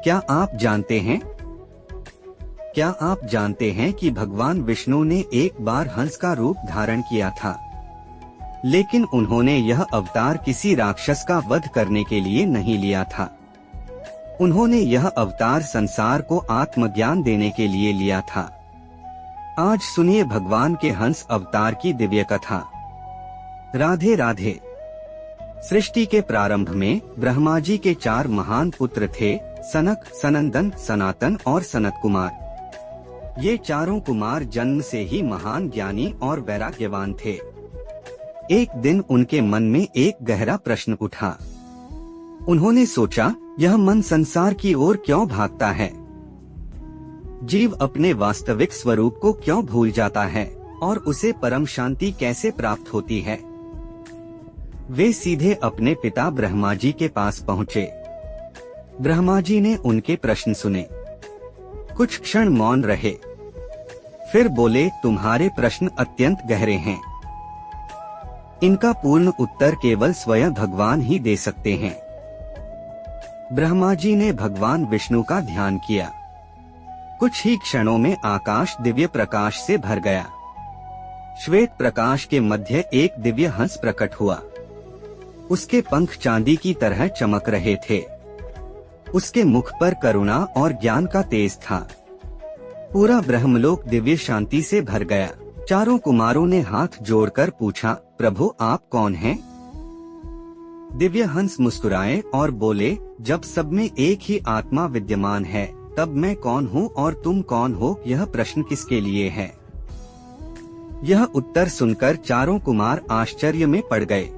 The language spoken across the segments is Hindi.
क्या आप जानते हैं कि भगवान विष्णु ने एक बार हंस का रूप धारण किया था, लेकिन उन्होंने यह अवतार किसी राक्षस का वध करने के लिए नहीं लिया था। उन्होंने यह अवतार संसार को आत्मज्ञान देने के लिए लिया था। आज सुनिए भगवान के हंस अवतार की दिव्य कथा। राधे राधे। सृष्टि के प्रारंभ में ब्रह्मा जी के 4 महान पुत्र थे, सनक, सनंदन, सनातन और सनत कुमार। ये चारों कुमार जन्म से ही महान ज्ञानी और वैराग्यवान थे। एक दिन उनके मन में एक गहरा प्रश्न उठा। उन्होंने सोचा, यह मन संसार की ओर क्यों भागता है? जीव अपने वास्तविक स्वरूप को क्यों भूल जाता है और उसे परम शांति कैसे प्राप्त होती है? वे सीधे अपने पिता ब्रह्मा जी के पास पहुँचे। ब्रह्मा जी ने उनके प्रश्न सुने, कुछ क्षण मौन रहे, फिर बोले, तुम्हारे प्रश्न अत्यंत गहरे हैं। इनका पूर्ण उत्तर केवल स्वयं भगवान ही दे सकते हैं। ब्रह्मा जी ने भगवान विष्णु का ध्यान किया। कुछ ही क्षणों में आकाश दिव्य प्रकाश से भर गया। श्वेत प्रकाश के मध्य एक दिव्य हंस प्रकट हुआ। उसके पंख चांदी की तरह चमक रहे थे। उसके मुख पर करुणा और ज्ञान का तेज था। पूरा ब्रह्मलोक दिव्य शांति से भर गया। चारों कुमारों ने हाथ जोड़कर पूछा, प्रभु आप कौन हैं? दिव्य हंस मुस्कुराए और बोले, जब सब में एक ही आत्मा विद्यमान है, तब मैं कौन हूँ और तुम कौन हो, यह प्रश्न किसके लिए है? यह उत्तर सुनकर चारों कुमार आश्चर्य में पड़ गए।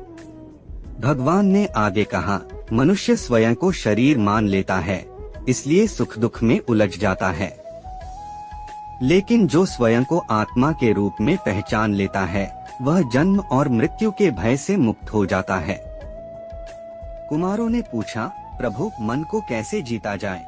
भगवान ने आगे कहा, मनुष्य स्वयं को शरीर मान लेता है, इसलिए सुख दुख में उलझ जाता है। लेकिन जो स्वयं को आत्मा के रूप में पहचान लेता है, वह जन्म और मृत्यु के भय से मुक्त हो जाता है। कुमारों ने पूछा, प्रभु मन को कैसे जीता जाए?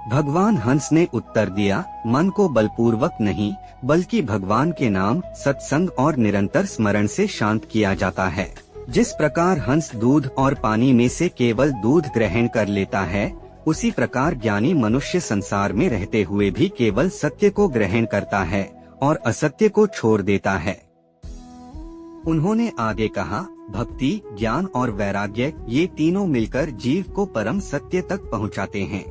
भगवान हंस ने उत्तर दिया, मन को बलपूर्वक नहीं, बल्कि भगवान के नाम, सत्संग और निरंतर स्मरण से शांत किया जाता है। जिस प्रकार हंस दूध और पानी में से केवल दूध ग्रहण कर लेता है, उसी प्रकार ज्ञानी मनुष्य संसार में रहते हुए भी केवल सत्य को ग्रहण करता है और असत्य को छोड़ देता है। उन्होंने आगे कहा, भक्ति, ज्ञान और वैराग्य, ये तीनों मिलकर जीव को परम सत्य तक पहुंचाते हैं।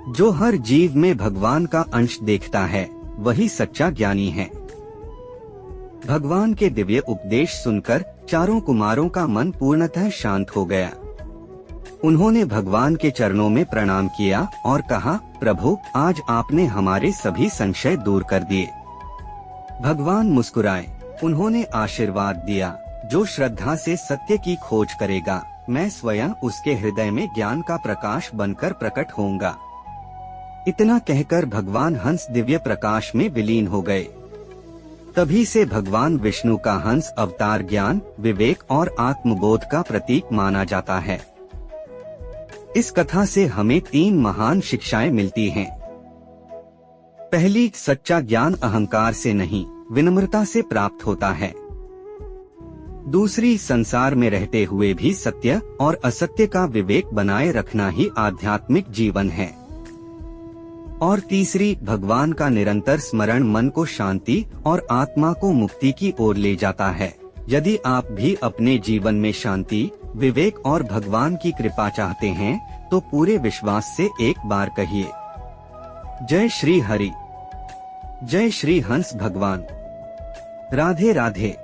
जो हर जीव में भगवान का अंश देखता है, वही सच्चा ज्ञानी है। भगवान के दिव्य उपदेश सुनकर चारों कुमारों का मन पूर्णतः शांत हो गया। उन्होंने भगवान के चरणों में प्रणाम किया और कहा, प्रभु आज आपने हमारे सभी संशय दूर कर दिए। भगवान मुस्कुराए। उन्होंने आशीर्वाद दिया, जो श्रद्धा से सत्य की खोज करेगा, मैं स्वयं उसके हृदय में ज्ञान का प्रकाश बनकर प्रकट होऊंगा। इतना कहकर भगवान हंस दिव्य प्रकाश में विलीन हो गए। तभी से भगवान विष्णु का हंस अवतार ज्ञान, विवेक और आत्मबोध का प्रतीक माना जाता है। इस कथा से हमें 3 महान शिक्षाएं मिलती हैं। पहली, सच्चा ज्ञान अहंकार से नहीं, विनम्रता से प्राप्त होता है। दूसरी, संसार में रहते हुए भी सत्य और असत्य का विवेक बनाए रखना ही आध्यात्मिक जीवन है। और तीसरी, भगवान का निरंतर स्मरण मन को शांति और आत्मा को मुक्ति की ओर ले जाता है। यदि आप भी अपने जीवन में शांति, विवेक और भगवान की कृपा चाहते हैं, तो पूरे विश्वास से एक बार कहिए, जय श्री हरि, जय श्री हंस भगवान। राधे राधे।